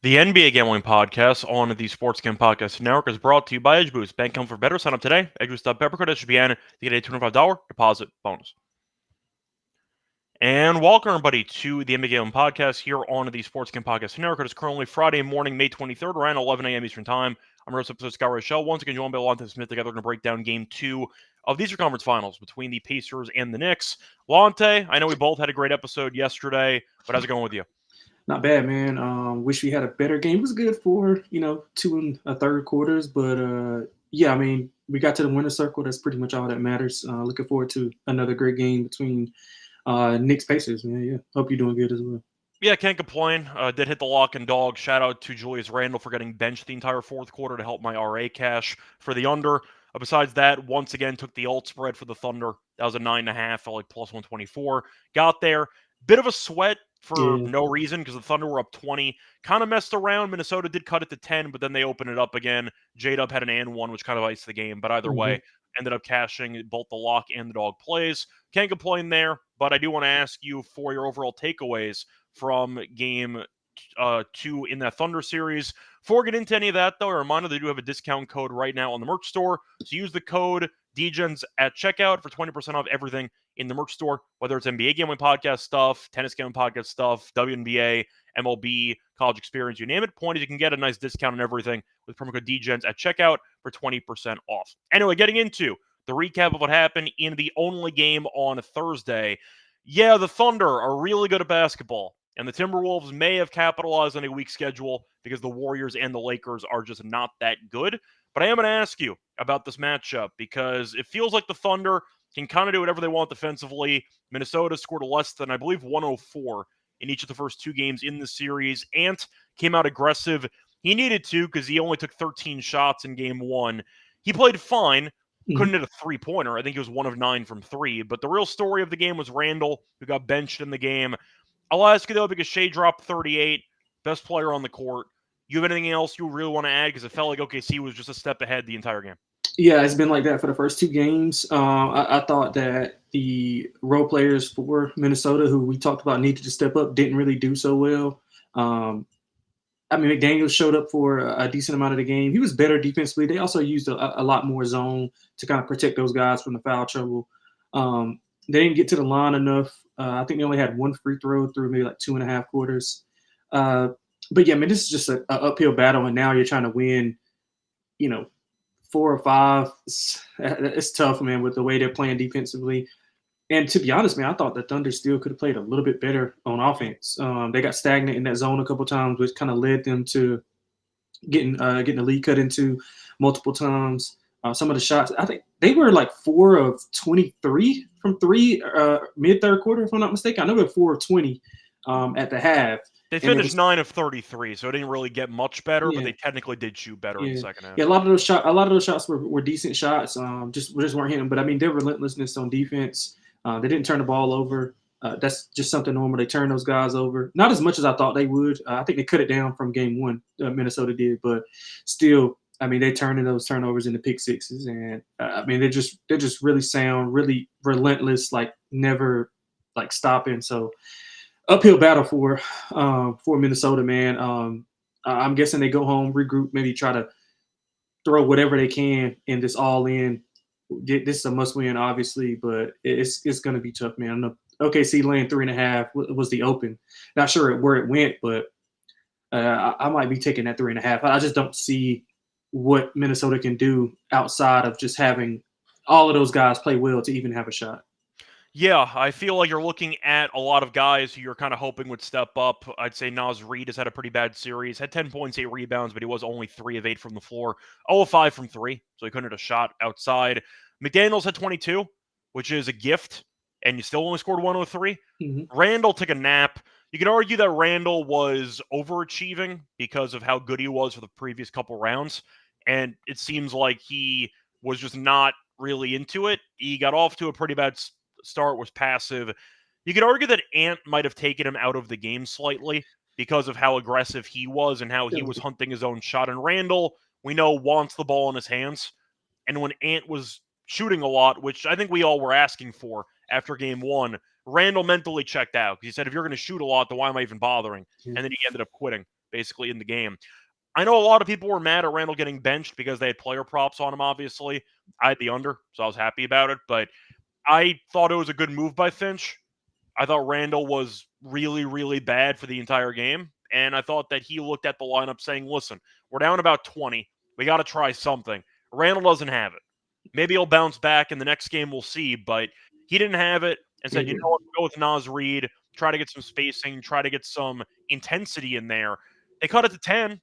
The NBA Gambling Podcast on the Sports Gambling Podcast Network is brought to you by Edge Boost. Bank for better. Sign up today. EdgeBoost.peppercode SGPN to get a $25 deposit bonus. And welcome, everybody, to the NBA Gambling Podcast here on the Sports Gambling Podcast Network. It is currently Friday morning, May 23rd, around 11 a.m. Eastern Time. I'm your host, episode Scott Reichel. Once again, joined by Lonte Smith. Together, we're going to break down Game 2 of the Eastern Conference Finals between the Pacers and the Knicks. Lonte, I know we both had a great episode yesterday, but how's it going with you? Not bad, man. Wish we had a better game. It was good for, 2 and a third quarters. But, yeah, I mean, we got to the winner's circle. That's pretty much all that matters. Looking forward to another great game between Knicks Pacers, man. Yeah, hope you're doing good as well. Yeah, can't complain. Did hit the lock and dog. Shout out to Julius Randle for getting benched the entire fourth quarter to help my RA cash for the under. Besides that, once again, took the alt spread for the Thunder. That was a 9.5, like plus 124. Got there. Bit of a sweat for no reason because the Thunder were up 20. Kind of messed around. Minnesota did cut it to 10, but then they opened it up again. J-Dub had an and one, which kind of iced the game. But either way, ended up cashing both the lock and the dog plays. Can't complain there, but I do want to ask you for your overall takeaways from Game 2 in that Thunder series. Before we get into any of that, though, a reminder they do have a discount code right now on the merch store. So use the code DGENS at checkout for 20% off everything in the merch store, whether it's NBA Gambling Podcast stuff, Tennis Gambling Podcast stuff, WNBA, MLB, college experience, you name it. Point is you can get a nice discount on everything with promo code DGENS at checkout for 20% off. Anyway, getting into the recap of what happened in the only game on Thursday. Yeah, the Thunder are really good at basketball, and the Timberwolves may have capitalized on a weak schedule because the Warriors and the Lakers are just not that good. But I am going to ask you about this matchup because it feels like the Thunder can kind of do whatever they want defensively. Minnesota scored less than, I believe, 104 in each of the first two games in the series. Ant came out aggressive. He needed to because he only took 13 shots in game one. He played fine. Couldn't hit a three-pointer. I think he was 1 of 9 from 3. But the real story of the game was Randle, who got benched in the game. I'll ask you, though, because Shea dropped 38, best player on the court. You have anything else you really want to add? Because it felt like OKC was just a step ahead the entire game. Yeah, it's been like that for the first two games. I thought that the role players for Minnesota, who we talked about needed to step up, didn't really do so well. I mean, McDaniels showed up for a decent amount of the game. He was better defensively. They also used a lot more zone to kind of protect those guys from the foul trouble. They didn't get to the line enough. I think they only had one free throw through maybe like 2.5 quarters. But, yeah, I mean, this is just an uphill battle, and now you're trying to win, 4 or 5. It's tough, man, with the way they're playing defensively. And to be honest, man, I thought the Thunder still could have played a little bit better on offense. They got stagnant in that zone a couple times, which kind of led them to getting the lead cut into multiple times. Some of the shots, I think they were like 4 of 23 from 3 mid-third quarter, if I'm not mistaken. I know they were 4 of 20 at the half. They finished 9 of 33, so it didn't really get much better, but they technically did shoot better in the second half. Yeah, a lot of those shots were decent shots. Just weren't hitting. But I mean, their relentlessness on defense. They didn't turn the ball over. That's just something normal. They turn those guys over. Not as much as I thought they would. I think they cut it down from game one. Minnesota did, but still, I mean, they turning those turnovers into pick sixes, and I mean, they're just really sound, really relentless, like never like stopping. So uphill battle for Minnesota, man. I'm guessing they go home, regroup, maybe try to throw whatever they can in this all in. This is a must win, obviously, but it's going to be tough, man. OKC laying 3.5 was the open. Not sure where it went, but I might be taking that 3.5. I just don't see what Minnesota can do outside of just having all of those guys play well to even have a shot. Yeah, I feel like you're looking at a lot of guys who you're kind of hoping would step up. I'd say Naz Reid has had a pretty bad series. Had 10 points, 8 rebounds, but he was only 3 of 8 from the floor. 0 of 5 from 3, so he couldn't hit a shot outside. McDaniels had 22, which is a gift, and you still only scored 103. Randall took a nap. You can argue that Randall was overachieving because of how good he was for the previous couple rounds, and it seems like he was just not really into it. He got off to a pretty bad start, was passive. You could argue that Ant might have taken him out of the game slightly because of how aggressive he was and how he was hunting his own shot. And Randall, we know, wants the ball in his hands. And when Ant was shooting a lot, which I think we all were asking for after game one, Randall mentally checked out. He said, if you're going to shoot a lot, then why am I even bothering? And then he ended up quitting, basically, in the game. I know a lot of people were mad at Randall getting benched because they had player props on him, obviously. I had the under, so I was happy about it. But I thought it was a good move by Finch. I thought Randall was really, really bad for the entire game. And I thought that he looked at the lineup saying, listen, we're down about 20. We got to try something. Randall doesn't have it. Maybe he'll bounce back in the next game, we'll see. But he didn't have it and said, you know what, we'll go with Naz Reid, try to get some spacing, try to get some intensity in there. They cut it to 10.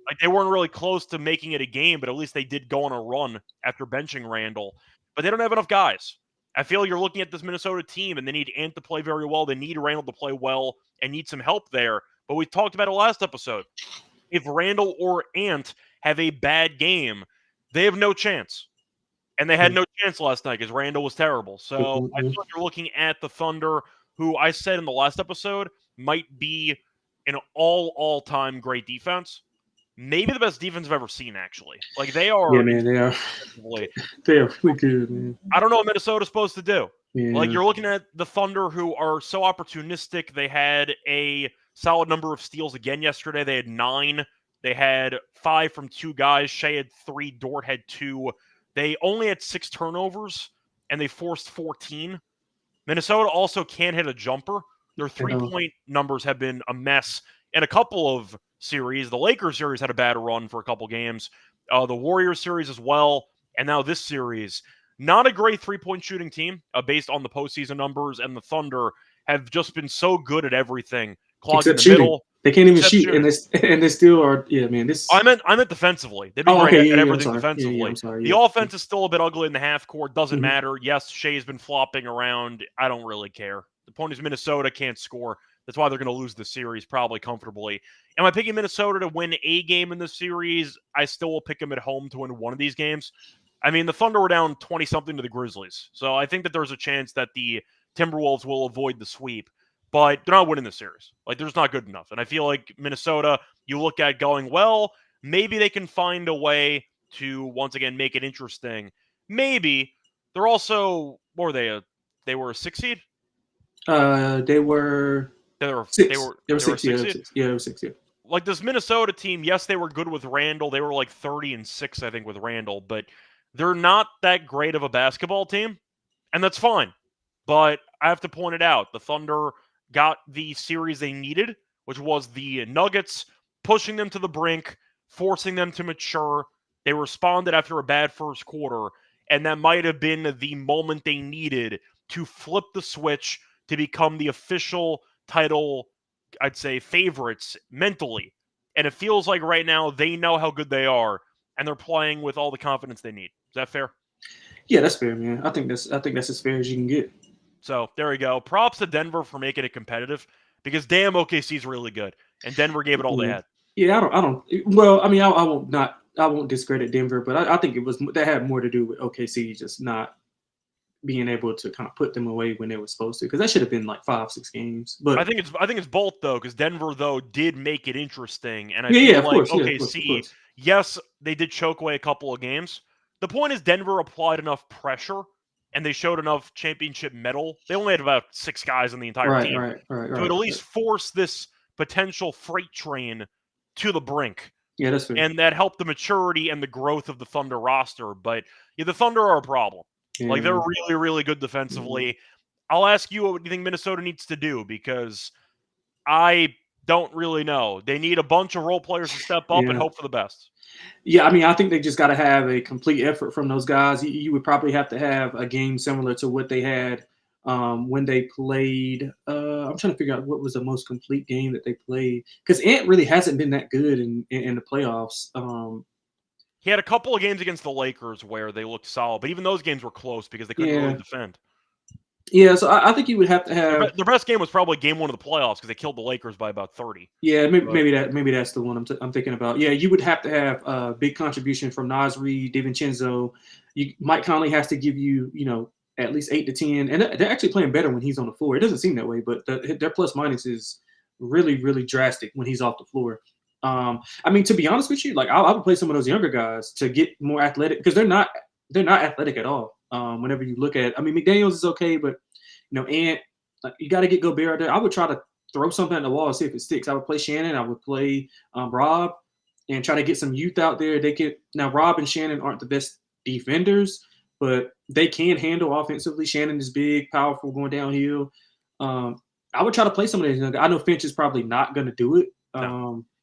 Like, they weren't really close to making it a game, but at least they did go on a run after benching Randall. But they don't have enough guys. I feel you're looking at this Minnesota team, and they need Ant to play very well. They need Randall to play well and need some help there. But we talked about it last episode. If Randall or Ant have a bad game, they have no chance. And they had no chance last night because Randall was terrible. So I feel like you're looking at the Thunder, who I said in the last episode might be an all-time great defense. Maybe the best defense I've ever seen, actually. Like, they are. Yeah, man, they are. They are really good, man. I don't know what Minnesota's supposed to do. Yeah. Like, you're looking at the Thunder, who are so opportunistic. They had a solid number of steals again yesterday. They had 9. They had 5 from 2 guys. Shea had 3. Dort had 2. They only had 6 turnovers, and they forced 14. Minnesota also can't hit a jumper. Their three-point numbers have been a mess in a couple of series. The Lakers series had a bad run for a couple games. The Warriors series as well. And now this series. Not a great three-point shooting team based on the postseason numbers. And the Thunder have just been so good at everything. Clogging the middle. They can't even shoot, and they still are. Yeah, man. I meant defensively. They've been great at everything defensively. The offense is still a bit ugly in the half court. Doesn't matter. Yes, Shea's been flopping around. I don't really care. The point is Minnesota can't score. That's why they're going to lose the series probably comfortably. Am I picking Minnesota to win a game in the series? I still will pick them at home to win one of these games. I mean, the Thunder were down 20-something to the Grizzlies. So I think that there's a chance that the Timberwolves will avoid the sweep. But they're not winning the series. Like, they're just not good enough. And I feel like Minnesota, you look at going, well, maybe they can find a way to, once again, make it interesting. Maybe. They're also, what were they? They were a 6 seed? They were 6. They were 6. Yeah, they were 6, yeah. Like, this Minnesota team, yes, they were good with Randall. They were like 30-6, I think, with Randall. But they're not that great of a basketball team. And that's fine. But I have to point it out. The Thunder got the series they needed, which was the Nuggets pushing them to the brink, forcing them to mature. They responded after a bad first quarter, and that might have been the moment they needed to flip the switch to become the official title, I'd say, favorites mentally. And it feels like right now they know how good they are, and they're playing with all the confidence they need. Is that fair? Yeah, that's fair, man. I think that's as fair as you can get. So there we go. Props to Denver for making it competitive because damn, OKC is really good, and Denver gave it all they had. Yeah, I don't. Well, I mean, I won't discredit Denver, but I think that had more to do with OKC just not being able to kind of put them away when they were supposed to, because that should have been like 5-6 games. But I think it's both though, because Denver though did make it interesting, and I feel like OKC, yes, they did choke away a couple of games. The point is Denver applied enough pressure. And they showed enough championship medal. They only had about 6 guys on the entire team. To at least force this potential freight train to the brink. Yeah, that's fair. And that helped the maturity and the growth of the Thunder roster. But yeah, the Thunder are a problem. Yeah. Like, they're really, really good defensively. Mm-hmm. I'll ask you, what do you think Minnesota needs to do? Because I don't really know. They need a bunch of role players to step up and hope for the best. Yeah, I mean, I think they just got to have a complete effort from those guys. You would probably have to have a game similar to what they had when they played. I'm trying to figure out what was the most complete game that they played, because Ant really hasn't been that good in the playoffs. He had a couple of games against the Lakers where they looked solid, but even those games were close because they couldn't really defend. Yeah, so I think you would have to have. Their best game was probably game 1 of the playoffs because they killed the Lakers by about 30. Yeah, maybe that's the one I'm thinking about. Yeah, you would have to have a big contribution from Naz Reid, DiVincenzo. Mike Conley has to give you, at least 8 to 10, and they're actually playing better when he's on the floor. It doesn't seem that way, but their plus minus is really, really drastic when he's off the floor. I mean, to be honest with you, like I would play some of those younger guys to get more athletic because they're not athletic at all. Whenever you look at, I mean, McDaniels is okay, but Ant, you got to get Gobert out there. I would try to throw something at the wall and see if it sticks. I would play Shannon. I would play Rob and try to get some youth out there. Now Rob and Shannon aren't the best defenders, but they can handle offensively. Shannon is big, powerful, going downhill. I would try to play some of these. I know Finch is probably not going to do it,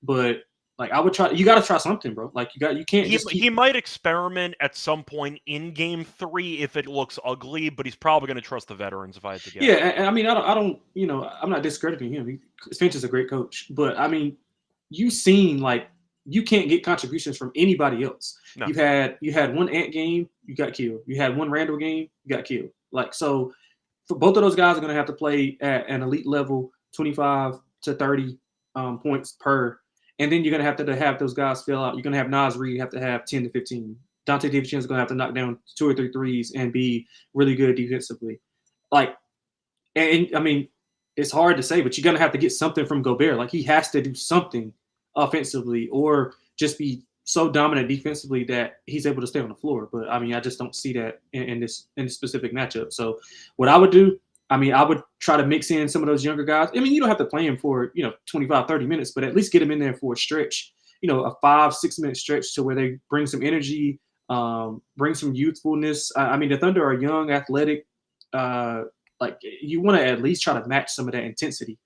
but like I would try. You got to try something, bro. Like you can't. He might experiment at some point in Game 3 if it looks ugly, but he's probably going to trust the veterans if I had to guess. Yeah, and I mean, I don't. I'm not discrediting him. Finch is a great coach, but I mean, you've seen like you can't get contributions from anybody else. No. You had one Ant game, you got killed. You had one Randall game, you got killed. Like so, for both of those guys are going to have to play at an elite level, 25 to 30 points per. And then you're going to have those guys fill out. You're going to have Naz Reid have to have 10 to 15. Dante DiVincenzo is going to have to knock down 2 or 3 threes and be really good defensively. Like, and I mean, it's hard to say, but you're going to have to get something from Gobert. Like, he has to do something offensively or just be so dominant defensively that he's able to stay on the floor. But, I mean, I just don't see that in this specific matchup. So what I would do, I mean, I would try to mix in some of those younger guys. I mean, you don't have to play them for, 25, 30 minutes, but at least get them in there for a stretch, a 5-6 minute stretch to where they bring some energy, bring some youthfulness. I mean, the Thunder are young, athletic. Like you want to at least try to match some of that intensity.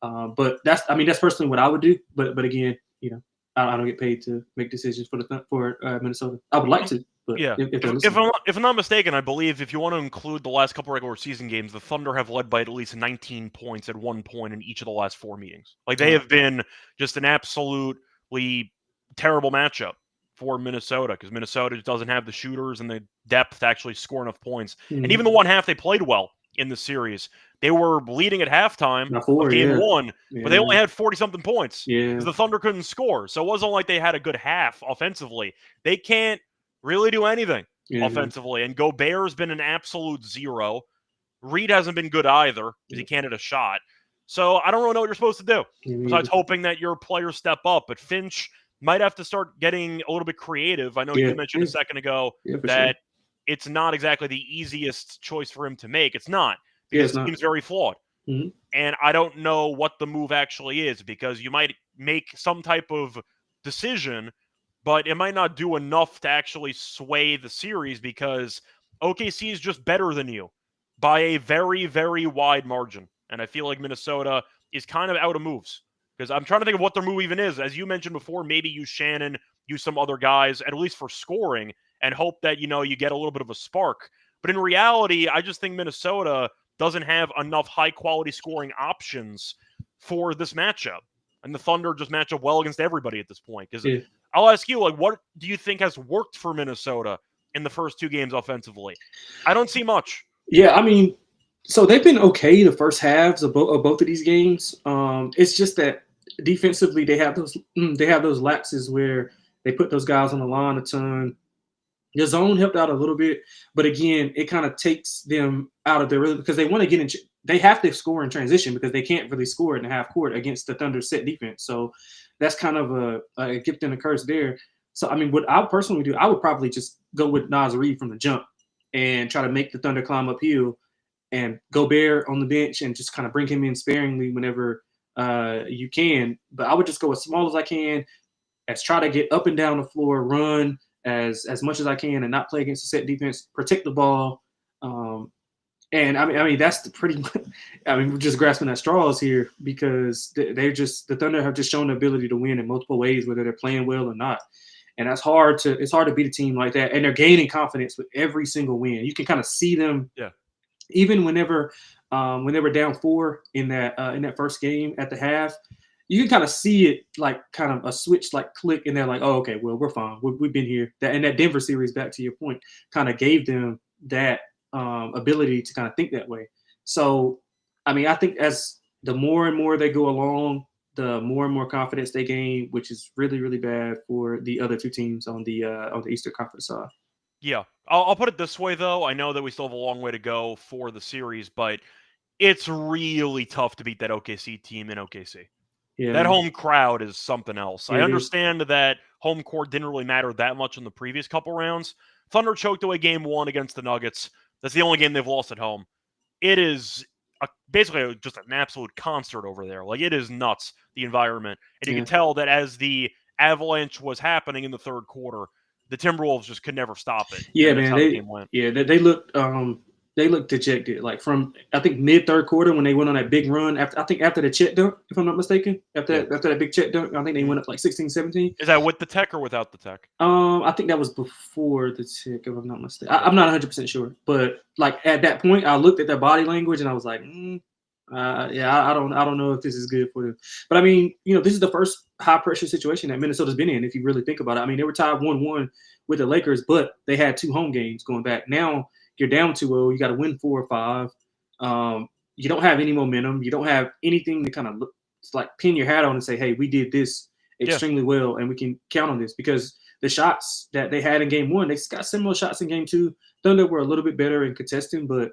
But that's personally what I would do. But again, I don't get paid to make decisions for Minnesota. I would like to. But yeah, if I'm not mistaken, I believe if you want to include the last couple regular season games, the Thunder have led by at least 19 points at one point in each of the last 4 meetings. Like they have been just an absolutely terrible matchup for Minnesota because Minnesota just doesn't have the shooters and the depth to actually score enough points. Mm-hmm. And even the one half they played well in the series. They were leading at halftime of game 1, but they only had 40-something points because the Thunder couldn't score. So it wasn't like they had a good half offensively. They can't really do anything offensively. And Gobert's been an absolute zero. Reed hasn't been good either because he can't hit a shot. So I don't really know what you're supposed to do besides hoping that your players step up. But Finch might have to start getting a little bit creative. I know you mentioned a second ago that it's not exactly the easiest choice for him to make. It's not. Because the team's very flawed. Mm-hmm. And I don't know what the move actually is because you might make some type of decision, but it might not do enough to actually sway the series because OKC is just better than you by a very, very wide margin. And I feel like Minnesota is kind of out of moves because I'm trying to think of what their move even is. As you mentioned before, maybe use Shannon, use some other guys, at least for scoring, and hope that, you get a little bit of a spark. But in reality, I just think Minnesota doesn't have enough high-quality scoring options for this matchup. And the Thunder just match up well against everybody at this point. Because I'll ask you, what do you think has worked for Minnesota in the first 2 games offensively? I don't see much. Yeah, I mean, so they've been okay the first halves of both of these games. It's just that defensively they have those lapses where they put those guys on the line a ton. The zone helped out a little bit, but again, it kind of takes them out of their rhythm because they want to get in. They have to score in transition because they can't really score in the half court against the Thunder set defense. So that's kind of a gift and a curse there. So I mean, what I personally do, I would probably just go with Naz Reid from the jump and try to make the Thunder climb uphill, and Gobert on the bench and just kind of bring him in sparingly whenever you can. But I would just go as small as I can, try to get up and down the floor, run as much as I can and not play against the set defense, protect the ball. And I mean, that's we're just grasping at straws here because the Thunder have just shown the ability to win in multiple ways, whether they're playing well or not. And it's hard to beat a team like that. And they're gaining confidence with every single win. You can kind of see them even whenever they were down 4 in that first game at the half. You can kind of see it like kind of a switch like click and they're like, oh, okay, well, we're fine. We've been here. And that Denver series, back to your point, kind of gave them that ability to kind of think that way. So, I mean, I think as the more and more they go along, the more and more confidence they gain, which is really, really bad for the other two teams on the Eastern Conference side. Yeah. I'll put it this way, though. I know that we still have a long way to go for the series, but it's really tough to beat that OKC team in OKC. Yeah, That man. home crowd is something else. I It is. understand that home court didn't really matter that much in the previous couple rounds. Thunder choked away game 1 against the Nuggets. That's the only game they've lost at home. It is basically just an absolute concert over there. Like, it is nuts, the environment. And you Yeah. could tell that as the avalanche was happening in the third quarter, the Timberwolves just could never stop it. Yeah, And that's man. how the game went. They looked dejected. Like from I think mid third quarter when they went on that big run after the Chet dunk, if I'm not mistaken. After that big Chet dunk, I think they went up like 16, 17. Is that with the tech or without the tech? I think that was before the Chet, if I'm not mistaken. I'm not 100% sure, but like at that point, I looked at their body language and I was like, I don't know if this is good for them. But I mean, this is the first high pressure situation that Minnesota's been in. If you really think about it, I mean, they were tied 1-1 with the Lakers, but they had 2 home games going back. Now you're down 2-0. You got to win 4 or 5. You don't have any momentum. You don't have anything to kind of pin your hat on and say, hey, we did this extremely well and we can count on this, because the shots that they had in game 1, they got similar shots in game 2. Thunder were a little bit better in contesting, but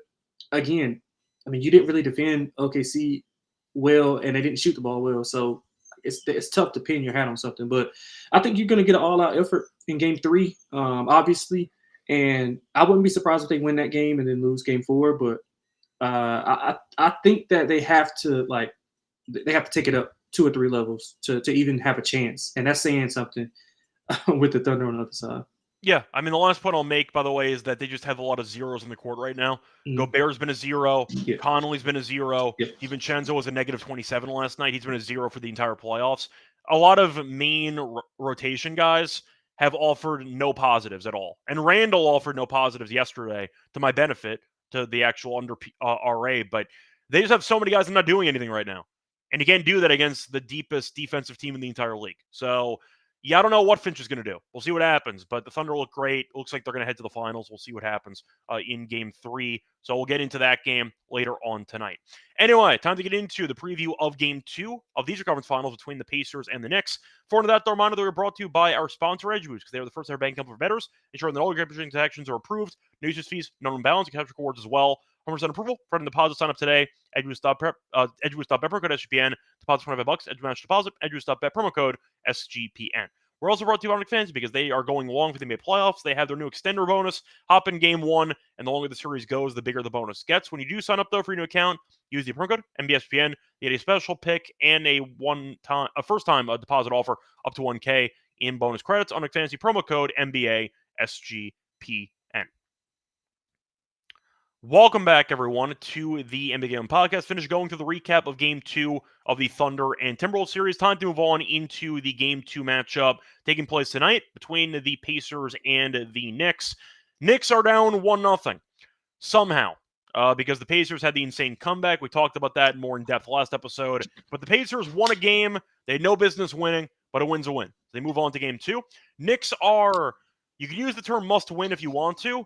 again, I mean, you didn't really defend OKC well, and they didn't shoot the ball well. So it's tough to pin your hat on something. But I think you're going to get an all-out effort in game 3, obviously. And I wouldn't be surprised if they win that game and then lose game 4. But I think that they have to take it up 2 or 3 levels to even have a chance. And that's saying something with the Thunder on the other side. Yeah, I mean, the last point I'll make, by the way, is that they just have a lot of zeros in the court right now. Gobert's been a 0. Yeah. Connolly's been a 0. Yeah. DiVincenzo was a negative 27 last night. He's been a 0 for the entire playoffs. A lot of main rotation guys have offered no positives at all. And Randall offered no positives yesterday, to my benefit, to the actual under RA. But they just have so many guys that are not doing anything right now. And you can't do that against the deepest defensive team in the entire league. So, yeah, I don't know what Finch is going to do. We'll see what happens. But the Thunder look great. Looks like they're going to head to the finals. We'll see what happens in Game 3. So we'll get into that game later on tonight. Anyway, time to get into the preview of Game 2 of these conference finals between the Pacers and the Knicks. For that, the reminder that we're brought to you by our sponsor, EdgeBoost, because they are the first ever bank company for bettors, ensuring that all your credit transactions are approved, no usage fees, no imbalance, and capture rewards as well. 100% approval. For deposit, sign up today. EdgeBoost.bet, promo code SGPN. Deposit $25. Edge match deposit. EdgeBoost.bet, promo code SGPN. We're also brought to you by Underdog Fantasy because they are going long for the NBA playoffs. They have their new extender bonus. Hop in game 1, and the longer the series goes, the bigger the bonus gets. When you do sign up, though, for your new account, use the promo code NBSPN. You get a special pick and a first-time deposit offer up to $1K in bonus credits. Underdog Fantasy promo code NBASGPN. Welcome back, everyone, to the NBA Game Podcast. Finished going through the recap of Game 2 of the Thunder and Timberwolves series. Time to move on into the Game 2 matchup taking place tonight between the Pacers and the Knicks. Knicks are down 1-0 somehow because the Pacers had the insane comeback. We talked about that more in depth last episode. But the Pacers won a game they had no business winning, but a win's a win. They move on to Game 2. Knicks are, you can use the term must win if you want to.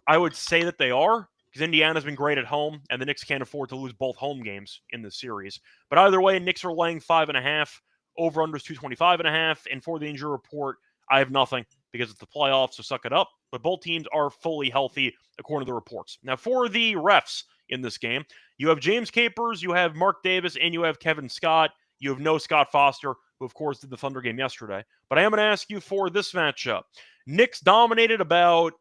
I would say that they are, because Indiana's been great at home, and the Knicks can't afford to lose both home games in this series. But either way, Knicks are laying 5.5, over-unders 225.5, and for the injury report, I have nothing, because it's the playoffs, so suck it up. But both teams are fully healthy, according to the reports. Now, for the refs in this game, you have James Capers, you have Mark Davis, and you have Kevin Scott. You have no Scott Foster, who, of course, did the Thunder game yesterday. But I am going to ask you for this matchup. Knicks dominated about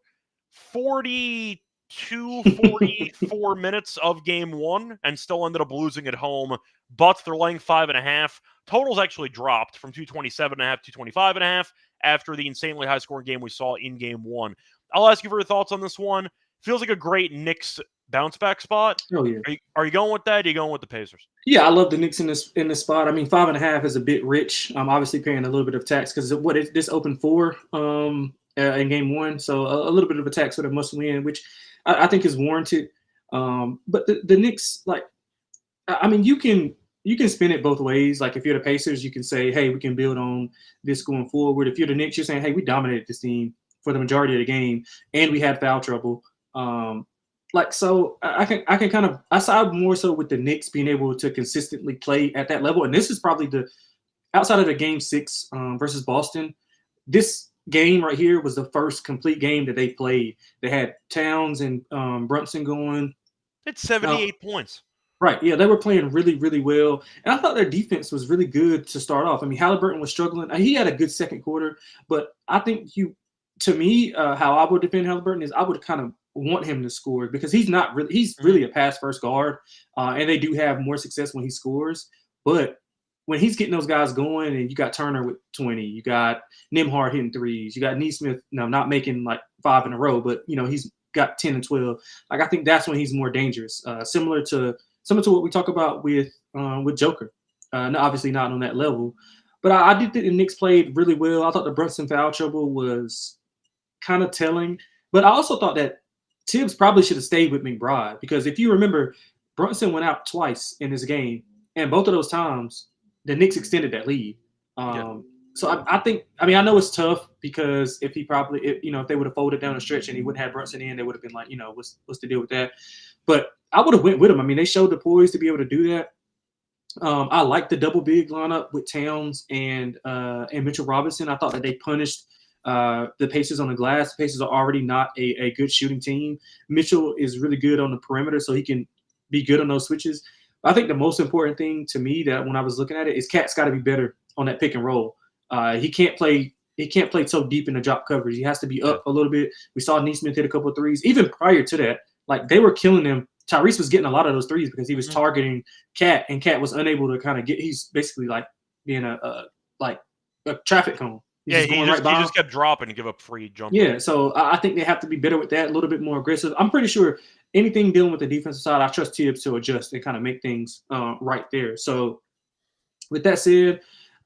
44 minutes of game 1 and still ended up losing at home, but they're laying 5.5. Totals actually dropped from 227.5 to 225.5 after the insanely high scoring game we saw in game 1. I'll ask you for your thoughts on this one. Feels like a great Knicks bounce back spot. Oh, yeah. Are you going with that? Or are you going with the Pacers? Yeah, I love the Knicks in this spot. I mean, 5.5 is a bit rich. I'm obviously paying a little bit of tax because this opened 4 in game 1, so a little bit of a tax for the must win, which I think is warranted. But the Knicks, I mean, you can spin it both ways. Like if you're the Pacers, you can say, hey, we can build on this going forward. If you're the Knicks, you're saying, hey, we dominated this team for the majority of the game, and we had foul trouble. like, so I can kind of, I side more so with the Knicks being able to consistently play at that level. And this is probably the, outside of the game 6 versus Boston, this game right here was the first complete game that they played. They had Towns and Brunson going. It's 78 points. Right. Yeah, they were playing really, really well. And I thought their defense was really good to start off. I mean, Halliburton was struggling. He had a good second quarter, but I think to me, how I would defend Halliburton is I would kind of want him to score because he's really a pass first guard. And they do have more success when he scores. But when he's getting those guys going and you got Turner with 20, you got Nembhard hitting threes, you got Nesmith, not making like 5 in a row, but he's got 10 and 12. Like, I think that's when he's more dangerous. Similar to what we talk about with Joker. Obviously not on that level. But I did think the Knicks played really well. I thought the Brunson foul trouble was kind of telling. But I also thought that Tibbs probably should have stayed with McBride because if you remember, Brunson went out twice in this game. And both of those times, the Knicks extended that lead. So I think, I know it's tough because if they would have folded down a stretch and he wouldn't have Brunson in, they would have been like, what's the deal with that? But I would have went with them. They showed the poise to be able to do that. I like the double big lineup with Towns and Mitchell Robinson. I thought that they punished the Pacers on the glass. The Pacers are already not a good shooting team. Mitchell is really good on the perimeter, so he can be good on those switches. I think the most important thing to me that when I was looking at it is Cat's got to be better on that pick and roll. He can't play so deep in the drop coverage. He has to be up a little bit. We saw Nesmith hit a couple of threes. Even prior to that, like they were killing him. Tyrese was getting a lot of those threes because he was targeting Cat, and Cat was unable to kind of get. He's basically like being a traffic cone. He just kept dropping and give up free jump. Yeah, so I think they have to be better with that, a little bit more aggressive. I'm pretty sure anything dealing with the defensive side, I trust Tibbs to adjust and kind of make things right there. So with that said,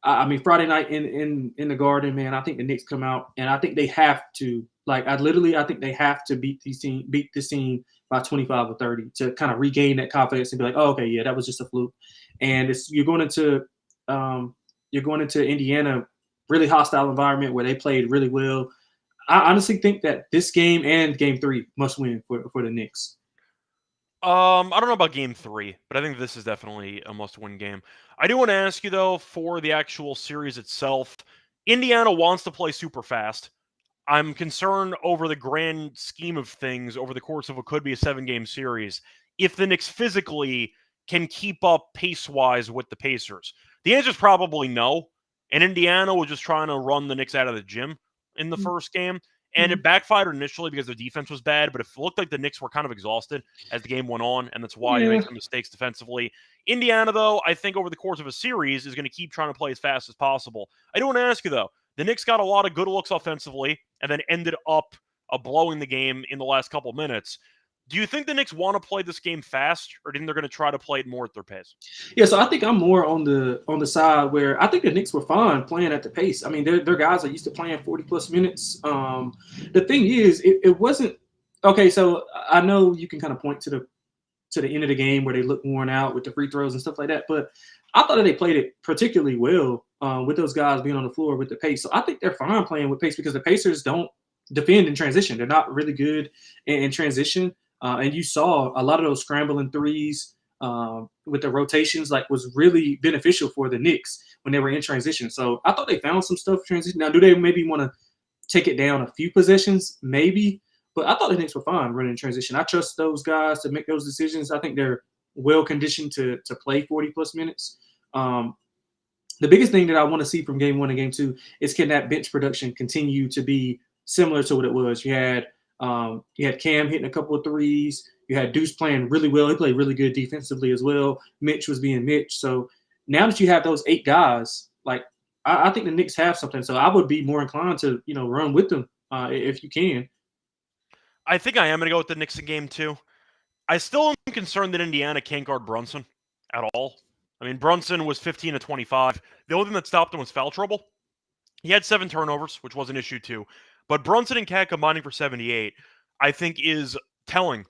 Friday night in the Garden, man, I think the Knicks come out, and I think they have to. I think they have to beat this team by 25 or 30 to kind of regain that confidence and be like, oh, okay, yeah, that was just a fluke. And you're going into Indiana, really hostile environment where they played really well. I honestly think that this game and game 3 must win for the Knicks. I don't know about game 3, but I think this is definitely a must-win game. I do want to ask you, though, for the actual series itself, Indiana wants to play super fast. I'm concerned over the grand scheme of things over the course of what could be a 7-game series if the Knicks physically can keep up pace-wise with the Pacers. The answer is probably no, and Indiana was just trying to run the Knicks out of the gym in the first game, and it backfired initially because their defense was bad, but it looked like the Knicks were kind of exhausted as the game went on, and that's why they made some mistakes defensively. Indiana, though, I think over the course of a series is going to keep trying to play as fast as possible. I do want to ask you, though, the Knicks got a lot of good looks offensively and then ended up blowing the game in the last couple minutes. Do you think the Knicks want to play this game fast, or do you think they're going to try to play it more at their pace? Yeah, so I think I'm more on the side where I think the Knicks were fine playing at the pace. Their guys are used to playing 40-plus minutes. The thing is, it wasn't – okay, so I know you can kind of point to the end of the game where they look worn out with the free throws and stuff like that, but I thought that they played it particularly well with those guys being on the floor with the pace. So I think they're fine playing with pace because the Pacers don't defend in transition. They're not really good in transition. And you saw a lot of those scrambling threes with the rotations was really beneficial for the Knicks when they were in transition. So I thought they found some stuff in transition. Now, do they maybe want to take it down a few possessions? Maybe. But I thought the Knicks were fine running in transition. I trust those guys to make those decisions. I think they're well-conditioned to play 40-plus minutes. The biggest thing that I want to see from game 1 and game 2 is can that bench production continue to be similar to what it was. You had Cam hitting a couple of threes. You had Deuce playing really well. He played really good defensively as well. Mitch was being Mitch. So now that you have those 8 guys, I think the Knicks have something. So I would be more inclined to, run with them if you can. I think I am going to go with the Knicks in game 2. I still am concerned that Indiana can't guard Brunson at all. Brunson was 15 to 25. The only thing that stopped him was foul trouble. He had 7 turnovers, which was an issue too. But Brunson and Cat combining for 78, I think, is telling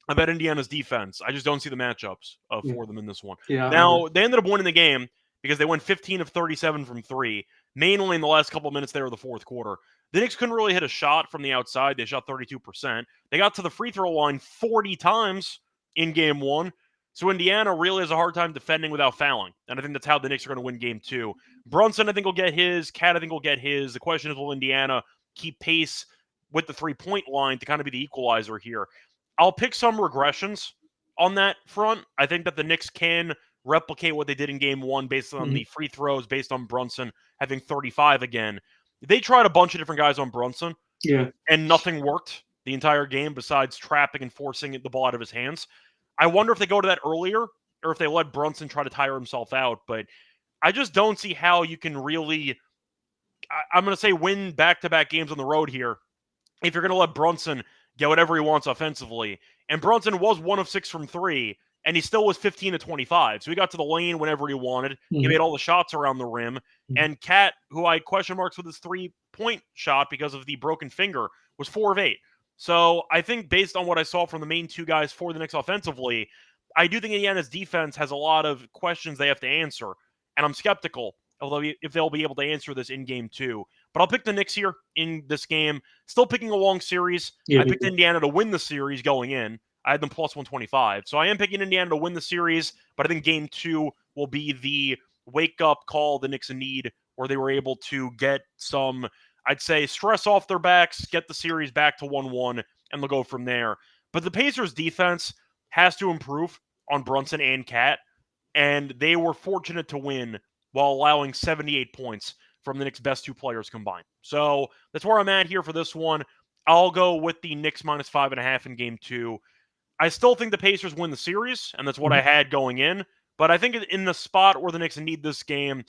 about Indiana's defense. I just don't see the matchups for them in this one. Yeah, now, they ended up winning the game because they went 15 of 37 from 3, mainly in the last couple of minutes there of the fourth quarter. The Knicks couldn't really hit a shot from the outside. They shot 32%. They got to the free throw line 40 times in game 1. So Indiana really has a hard time defending without fouling. And I think that's how the Knicks are going to win game 2. Brunson, I think, will get his. Cat, I think, will get his. The question is, will Indiana keep pace with the three-point line to kind of be the equalizer here? I'll pick some regressions on that front. I think that the Knicks can replicate what they did in game 1 based on the free throws, based on Brunson having 35 again. They tried a bunch of different guys on Brunson, and nothing worked the entire game besides trapping and forcing the ball out of his hands. I wonder if they go to that earlier or if they let Brunson try to tire himself out, but I just don't see how you can really, I'm going to say, win back-to-back games on the road here if you're going to let Brunson get whatever he wants offensively. And Brunson was 1 of 6 from 3, and he still was 15 to 25. So he got to the lane whenever he wanted. He made all the shots around the rim. And Cat, who I question marks with his three-point shot because of the broken finger, was 4 of 8. So I think based on what I saw from the main 2 guys for the Knicks offensively, I do think Indiana's defense has a lot of questions they have to answer. And I'm skeptical if they'll be able to answer this in game 2. But I'll pick the Knicks here in this game. Still picking a long series. I picked Indiana to win the series going in. I had them plus 125. So I am picking Indiana to win the series, but I think game 2 will be the wake-up call the Knicks need, where they were able to get some, I'd say, stress off their backs, get the series back to 1-1, and they'll go from there. But the Pacers' defense has to improve on Brunson and Cat, and they were fortunate to win while allowing 78 points from the Knicks' best 2 players combined. So that's where I'm at here for this one. I'll go with the Knicks minus 5.5 in game 2. I still think the Pacers win the series, and that's what I had going in. But I think in the spot where the Knicks need this game,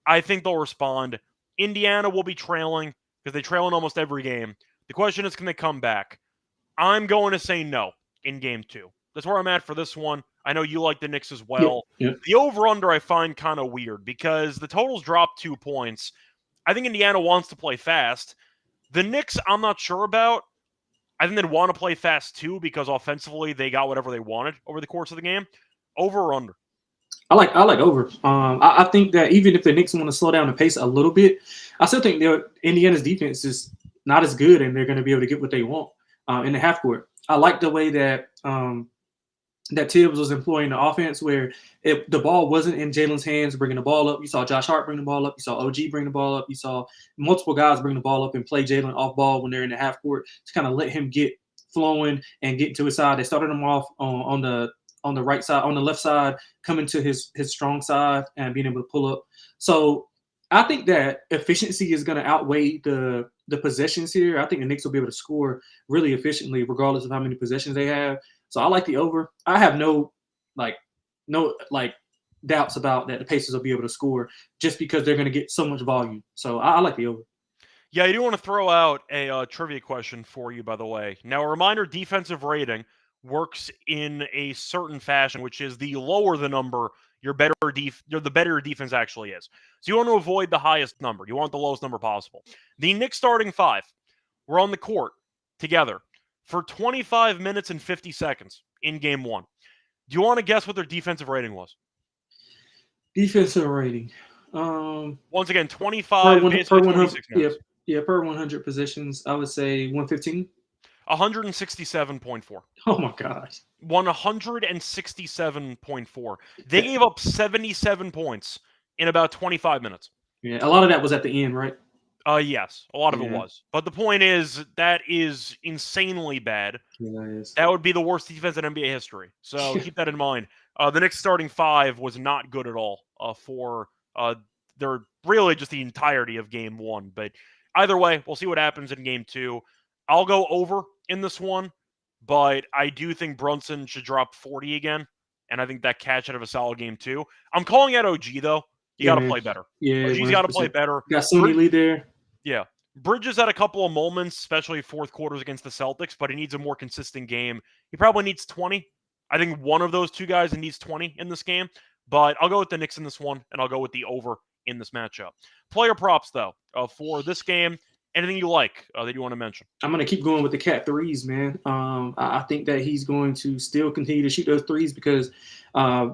I think they'll respond. Indiana will be trailing because they trail in almost every game. The question is, can they come back? I'm going to say no in game 2. That's where I'm at for this one. I know you like the Knicks as well. The over-under I find kind of weird because the totals dropped 2 points. I think Indiana wants to play fast. The Knicks, I'm not sure about. I think they'd want to play fast too because offensively they got whatever they wanted over the course of the game. Over or under? I like over. I think that even if the Knicks want to slow down the pace a little bit, I still think Indiana's defense is not as good, and they're going to be able to get what they want in the half court. I like the way that that Tibbs was employing the offense where the ball wasn't in Jalen's hands bringing the ball up. You saw Josh Hart bring the ball up. You saw OG bring the ball up. You saw multiple guys bring the ball up and play Jalen off ball when they're in the half court to kind of let him get flowing and get to his side. They started him off on the right side, on the left side, coming to his strong side and being able to pull up. So I think that efficiency is going to outweigh the possessions here. I think the Knicks will be able to score really efficiently regardless of how many possessions they have. So I like the over. I have no doubts about that the Pacers will be able to score just because they're going to get so much volume. So I like the over. Yeah, I do want to throw out a trivia question for you, by the way. Now, a reminder, defensive rating works in a certain fashion, which is the lower the number, the better your defense actually is. So you want to avoid the highest number. You want the lowest number possible. The Knicks starting 5 were on the court together for 25 minutes and 50 seconds in game 1. Do you want to guess what their defensive rating was? Defensive rating. Once again, 25, basically 26 minutes. Yeah, per 100 possessions, I would say 115. 167.4. Oh, my gosh. 167.4. They gave up 77 points in about 25 minutes. Yeah, a lot of that was at the end, right? Yes, a lot of it was. But the point is, that is insanely bad. Yeah, it is. That would be the worst defense in NBA history. So keep that in mind. The Knicks starting 5 was not good at all for their really just the entirety of game 1. But either way, we'll see what happens in game 2. I'll go over in this one, but I do think Brunson should drop 40 again, and I think that Cat should have a solid game 2. I'm calling out OG, though. You got to play better. Yeah, OG's got to play better. Got Sonny Lee there. Yeah. Bridges had a couple of moments, especially fourth quarters against the Celtics, but he needs a more consistent game. He probably needs 20. I think one of those two guys needs 20 in this game, but I'll go with the Knicks in this one, and I'll go with the over in this matchup. Player props, though, for this game. Anything you like that you want to mention? I'm going to keep going with the Cat threes, man. I think that he's going to still continue to shoot those threes because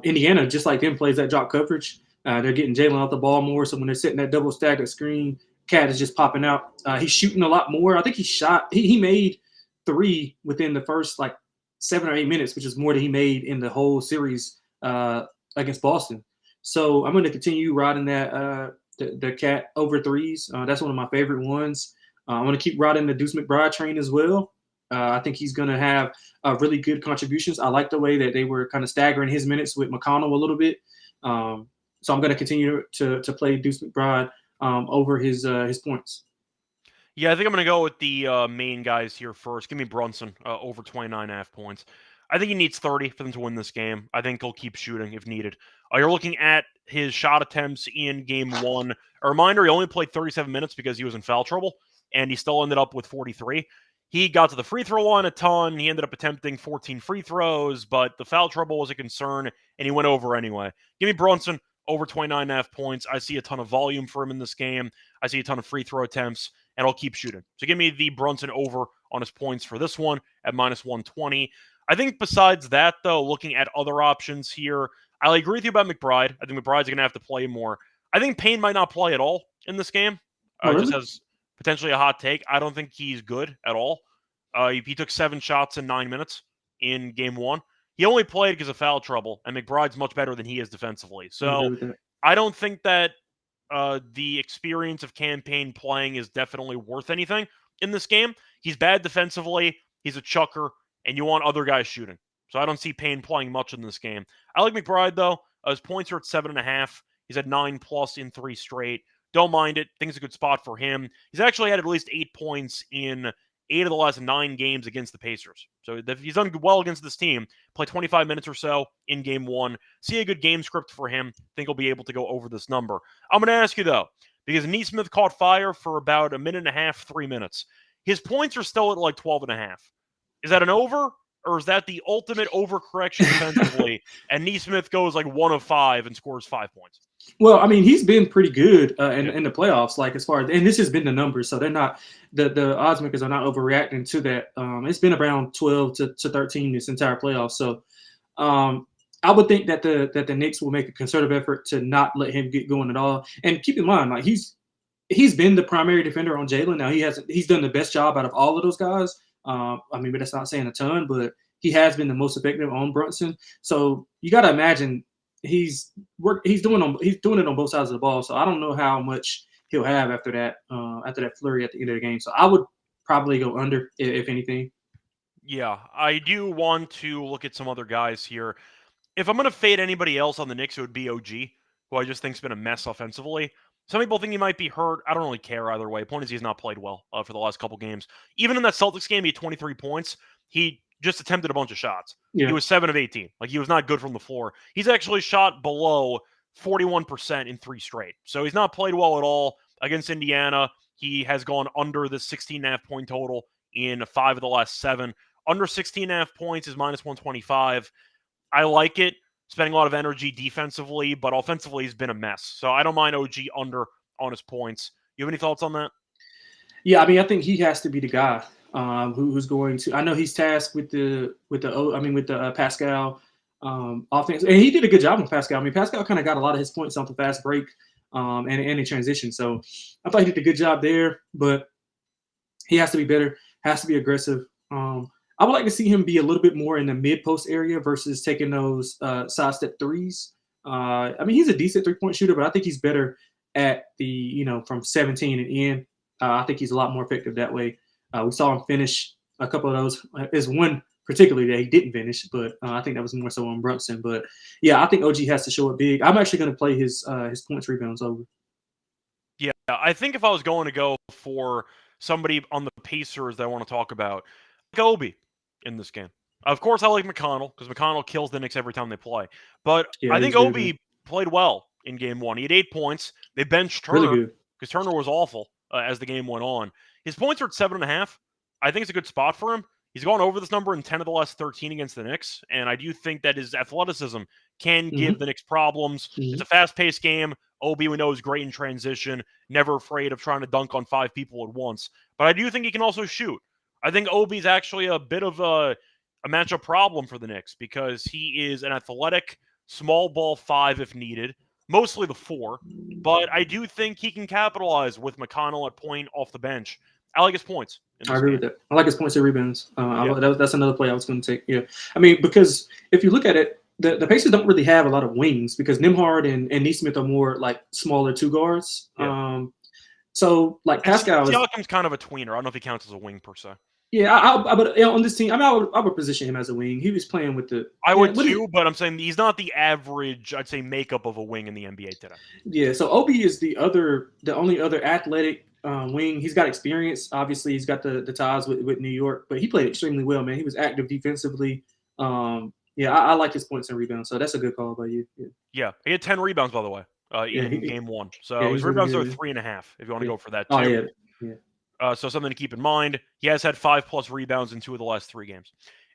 Indiana, just like them, plays that drop coverage. They're getting Jalen off the ball more, so when they're setting that double staggered screen, cat is just popping out. He's shooting a lot more. I think he made 3 within the first like 7 or 8 minutes, which is more than he made in the whole series against Boston. So I'm going to continue riding that the cat over threes. That's one of my favorite ones. I'm going to keep riding the Deuce McBride train as well. I think he's going to have really good contributions. I like the way that they were kind of staggering his minutes with McConnell a little bit. So I'm going to continue to play Deuce McBride over his points. Yeah, I think I'm going to go with the main guys here first. Give me Brunson over 29.5 points. I think he needs 30 for them to win this game. I think he'll keep shooting if needed. You're looking at his shot attempts in game 1. A reminder, he only played 37 minutes because he was in foul trouble, and he still ended up with 43. He got to the free throw line a ton. He ended up attempting 14 free throws, but the foul trouble was a concern, and he went over anyway. Give me Brunson over 29.5 points. I see a ton of volume for him in this game. I see a ton of free throw attempts, and I'll keep shooting. So give me the Brunson over on his points for this one at minus 120. I think besides that, though, looking at other options here, I agree with you about McBride. I think McBride's going to have to play more. I think Payne might not play at all in this game. Really? Just as potentially a hot take. I don't think he's good at all. He took 7 shots in 9 minutes in game 1. He only played because of foul trouble, and McBride's much better than he is defensively. So I don't think that the experience of Campaign playing is definitely worth anything in this game. He's bad defensively. He's a chucker, and you want other guys shooting. So I don't see Payne playing much in this game. I like McBride, though. His points are at 7.5. He's had 9+ in 3 straight. Don't mind it. Think it's a good spot for him. He's actually had at least 8 points in 8 of the last 9 games against the Pacers. So he's done well against this team. Played 25 minutes or so in game 1. See a good game script for him. Think he'll be able to go over this number. I'm going to ask you, though, because Nesmith caught fire for about a minute and a half, 3 minutes. His points are still at like 12.5. Is that an over? Or is that the ultimate overcorrection defensively? And Nesmith goes like 1 of 5 and scores 5 points. Well, I mean, he's been pretty good in the playoffs, like as far as, and this has been the numbers, so they're not the odds makers are not overreacting to that. It's been around 12 to 13 this entire playoff. So I would think that the Knicks will make a concerted effort to not let him get going at all. And keep in mind, like he's been the primary defender on Jalen. Now he's done the best job out of all of those guys. I mean, but that's not saying a ton, but he has been the most effective on Brunson. So you got to imagine he's doing it on both sides of the ball. So I don't know how much he'll have after that flurry at the end of the game. So I would probably go under if anything. Yeah, I do want to look at some other guys here. If I'm going to fade anybody else on the Knicks, it would be OG, who I just think's been a mess offensively. Some people think he might be hurt. I don't really care either way. Point is, he's not played well for the last couple games. Even in that Celtics game, he had 23 points. He just attempted a bunch of shots. Yeah. He was 7 of 18. Like, he was not good from the floor. He's actually shot below 41% in 3 straight. So he's not played well at all. Against Indiana, he has gone under the 16.5 point total in 5 of the last 7. Under 16.5 points is minus 125. I like it. Spending a lot of energy defensively, but offensively he's been a mess. So I don't mind OG under on his points. You have any thoughts on that? Yeah, I mean, I think he has to be the guy who's going to. I know he's tasked with the Pascal offense, and he did a good job with Pascal. I mean, Pascal kind of got a lot of his points off the fast break and in transition. So I thought he did a good job there, but he has to be better. Has to be aggressive. I would like to see him be a little bit more in the mid-post area versus taking those sidestep threes. I mean, he's a decent three-point shooter, but I think he's better at the, from 17 and in. I think he's a lot more effective that way. We saw him finish a couple of those. There's one particularly that he didn't finish, but I think that was more so on Brunson. But, yeah, I think OG has to show it big. I'm actually going to play his points rebounds over. Yeah, I think if I was going to go for somebody on the Pacers that I want to talk about, Obi in this game. Of course, I like McConnell because McConnell kills the Knicks every time they play. But yeah, I think Obi played well in game 1. He had 8 points. They benched Turner because Turner was awful as the game went on. His points are at 7.5. I think it's a good spot for him. He's gone over this number in 10 of the last 13 against the Knicks, and I do think that his athleticism can give the Knicks problems. It's a fast-paced game. Obi, we know, is great in transition, never afraid of trying to dunk on 5 people at once. But I do think he can also shoot. I think Obi's actually a bit of a matchup problem for the Knicks because he is an athletic, small ball 5 if needed, mostly the 4, but I do think he can capitalize with McConnell at point off the bench. I like his points in I this agree game. with that. I like his points and rebounds. Yeah. That's another play I was going to take. Yeah, I mean, because if you look at it, the Pacers don't really have a lot of wings because Nembhard and Nesmith are more like smaller two guards. Yeah. So like And Pascal is, Siakam's kind of a tweener. I don't know if he counts as a wing per se. yeah. But on this team, I mean, I would position him as a wing. He was playing with the. I yeah, would what is- too, but I'm saying he's not the average, I'd say, makeup of a wing in the NBA today. Yeah, so Obi is the only other athletic wing. He's got experience. Obviously, he's got the ties with New York, but he played extremely well, man. He was active defensively. Yeah, I like his points and rebounds, so that's a good call by you. Yeah, he had 10 rebounds, by the way, in game one. So his he's really rebounds are good. 3.5, if you want to go for that Oh too. yeah. So something to keep in mind. He has had 5+ rebounds in 2 of the last 3 games.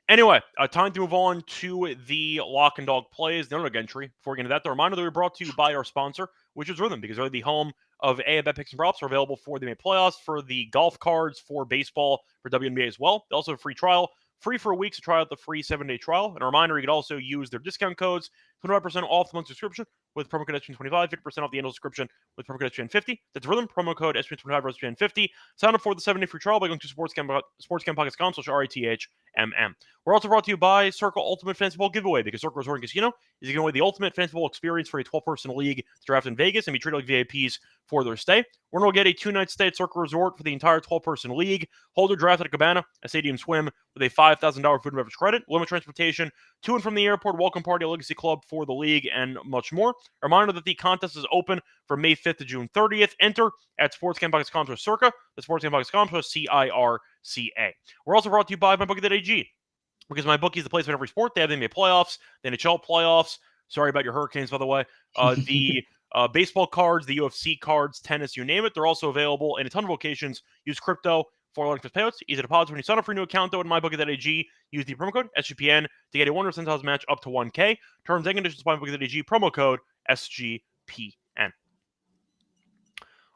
Anyway, time to move on to the lock and dog plays, the underdog entry. Before we get into that, the reminder that we're brought to you by our sponsor, which is Rhythm, because they're the home of bet picks and props are available for the NBA playoffs, for the golf cards, for baseball, for WNBA as well. They also have a free trial, free for a week to try out the free 7-day trial. And a reminder, you can also use their discount codes, 25% off the month subscription with promo code SGPN25, 50% off the annual subscription with promo code SGPN50. That's Rhythm, promo code SGPN25 or SGPN50. Sign up for the 7-day free trial by going to sportscamppockets.com/RETHMM. We're also brought to you by Circle Ultimate Fantasy Ball Giveaway, because Circle Resort and Casino is giving away the ultimate fantasy ball experience for a 12-person league to draft in Vegas and be treated like VIPs for their stay. We're going to get a 2-night stay at Circle Resort for the entire 12-person league. Holder draft at a cabana, a stadium swim with a $5,000 food and beverage credit, limit transportation to and from the airport, welcome party, a legacy club for the league, and much more. A reminder that the contest is open from May 5th to June 30th. Enter at sportscamppockets.com/circa, the sportscamppockets.com/CIRCA. We're also brought to you by MyBookie.ag, because MyBookie is the place for every sport. They have the NBA playoffs, the NHL playoffs. Sorry about your Hurricanes, by the way. The baseball cards, the UFC cards, tennis, you name it. They're also available in a ton of locations. Use crypto for electronic payouts. Easy deposits when you sign up for a new account, though, at MyBookie.ag. Use the promo code SGPN to get a 100% match up to 1K. Terms and conditions by MyBookie.ag. Promo code SGPN.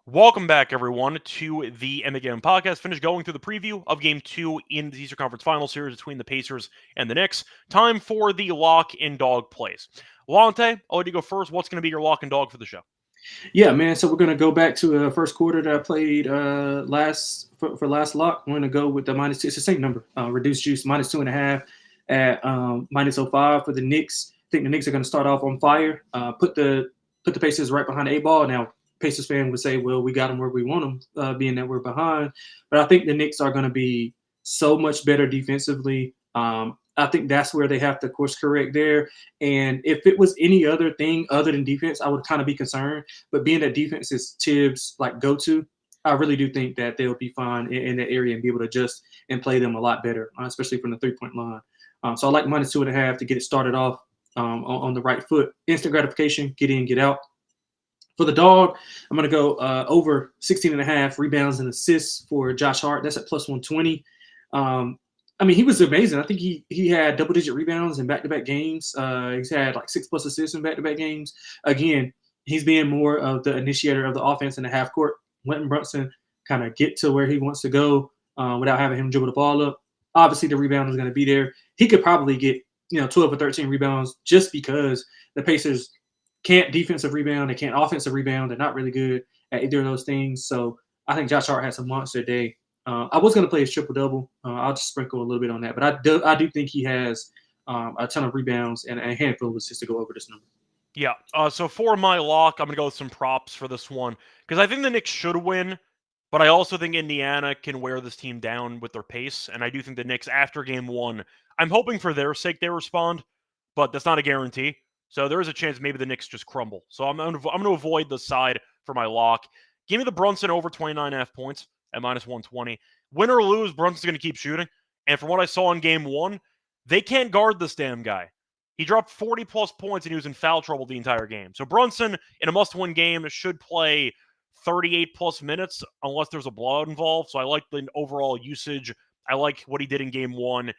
Welcome back, everyone, to the NBA Game Podcast. Finished going through the preview of Game 2 in the Eastern Conference Final Series between the Pacers and the Knicks. Time for the lock and dog plays. Lonte, I'll let you go first. What's going to be your lock and dog for the show? Yeah, man. So we're gonna go back to the first quarter that I played last lock. We're gonna go with the -2. It's the same number, reduced juice, -2.5 at -05 for the Knicks. I think the Knicks are gonna start off on fire. Put the Pacers right behind the 8-ball. Now, Pacers fan would say, well, we got them where we want them, being that we're behind. But I think the Knicks are gonna be so much better defensively. I think that's where they have to course correct there. And if it was any other thing other than defense, I would kind of be concerned. But being that defense is Tibbs' like go-to, I really do think that they'll be fine in that area and be able to adjust and play them a lot better, especially from the three-point line. So I like -2.5 to get it started off on the right foot. Instant gratification, get in, get out. For the dog, I'm going to go over 16.5 rebounds and assists for Josh Hart. That's at +120. I mean, he was amazing. I think he had double-digit rebounds in back-to-back games. He's had like 6+ assists in back-to-back games. Again, he's being more of the initiator of the offense in the half court, letting Brunson kind of get to where he wants to go without having him dribble the ball up. Obviously, the rebound is going to be there. He could probably get 12 or 13 rebounds just because the Pacers can't defensive rebound. They can't offensive rebound. They're not really good at either of those things. So I think Josh Hart has a monster day. I was going to play his triple-double. I'll just sprinkle a little bit on that. But I do think he has a ton of rebounds and a handful of assists to go over this number. Yeah, so for my lock, I'm going to go with some props for this one, because I think the Knicks should win, but I also think Indiana can wear this team down with their pace, and I do think the Knicks, after Game 1, I'm hoping for their sake they respond, but that's not a guarantee. So there is a chance maybe the Knicks just crumble. So I'm going to avoid the side for my lock. Give me the Brunson over 29.5 points at -120. Win or lose, Brunson's going to keep shooting. And from what I saw in Game 1, they can't guard this damn guy. He dropped 40+ points and he was in foul trouble the entire game. So Brunson, in a must-win game, should play 38+ minutes unless there's a blowout involved. So I like the overall usage. I like what he did in Game 1.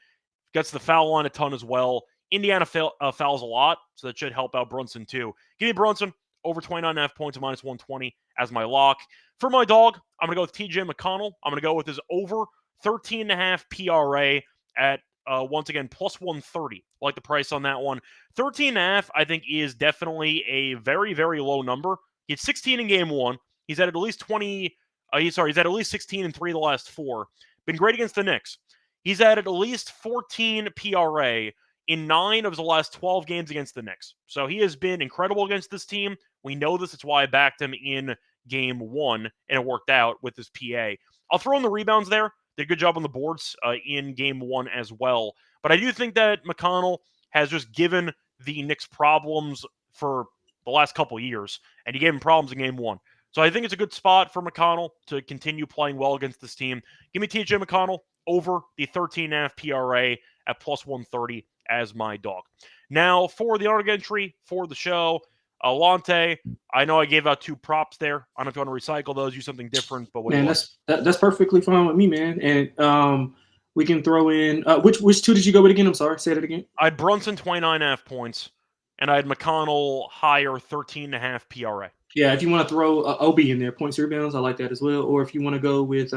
Gets the foul line a ton as well. Indiana fouls a lot, so that should help out Brunson too. Give me Brunson over 29.5 points at -120 as my lock. For my dog, I'm going to go with TJ McConnell. I'm going to go with his over 13.5 PRA at, once again, +130. I like the price on that one. 13.5, I think, is definitely a very, very low number He had 16 in game 1. He's had at least 20. He's had at least 16 in 3 of the last 4. Been great against the Knicks. He's had at least 14 PRA in 9 of the last 12 games against the Knicks. So he has been incredible against this team. We know this. It's why I backed him in game 1, and it worked out with his PA. I'll throw in the rebounds there. Did a good job on the boards in game 1 as well. But I do think that McConnell has just given the Knicks problems for the last couple years, and he gave him problems in game 1. So I think it's a good spot for McConnell to continue playing well against this team. Give me TJ McConnell over the 13.5 PRA at plus 130 as my dog. Now, for the underdog entry for the show, Lonte, I know I gave out 2 props there. I don't know if you want to recycle those, use something different, but what do you want? That's perfectly fine with me, man. And we can throw in which 2 did you go with again? I'm sorry, say that again. I had Brunson 29.5 points, and I had McConnell higher 13.5 PRA. Yeah, if you want to throw OB in there, points rebounds, I like that as well. Or if you want to go with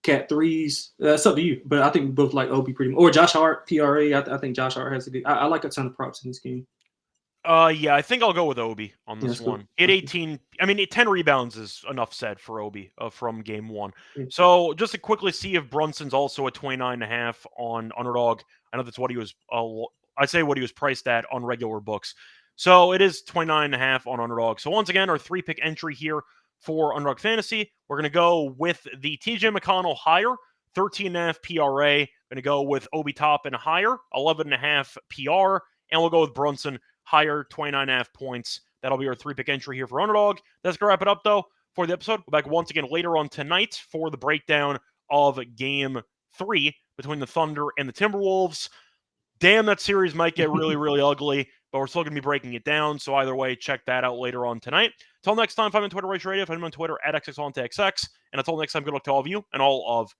cat threes, that's up to you. But I think we both like OB pretty much. Or Josh Hart, PRA. I think Josh Hart has a good. I like a ton of props in this game. Yeah, I think I'll go with Obi on this one. Cool. He had 18. I mean, 10 rebounds is enough said for Obi from game 1. Yeah. So just to quickly see if Brunson's also at 29.5 on Underdog. I know that's what he was. I'd say what he was priced at on regular books. So it is 29.5 on Underdog. So once again, our 3-pick entry here for Underdog Fantasy. We're going to go with the TJ McConnell higher, 13.5 PRA. Going to go with Obi Toppin higher, 11.5 PR. And we'll go with Brunson higher, 29.5 points. That'll be our 3-pick entry here for Underdog. That's going to wrap it up, though, for the episode. We'll be back once again later on tonight for the breakdown of Game 3 between the Thunder and the Timberwolves. Damn, that series might get really, really ugly, but we're still going to be breaking it down. So either way, check that out later on tonight. Until next time, find me on Twitter, Reichel Radio. Find me on Twitter at XXLonteXX. And until next time, good luck to all of you and all of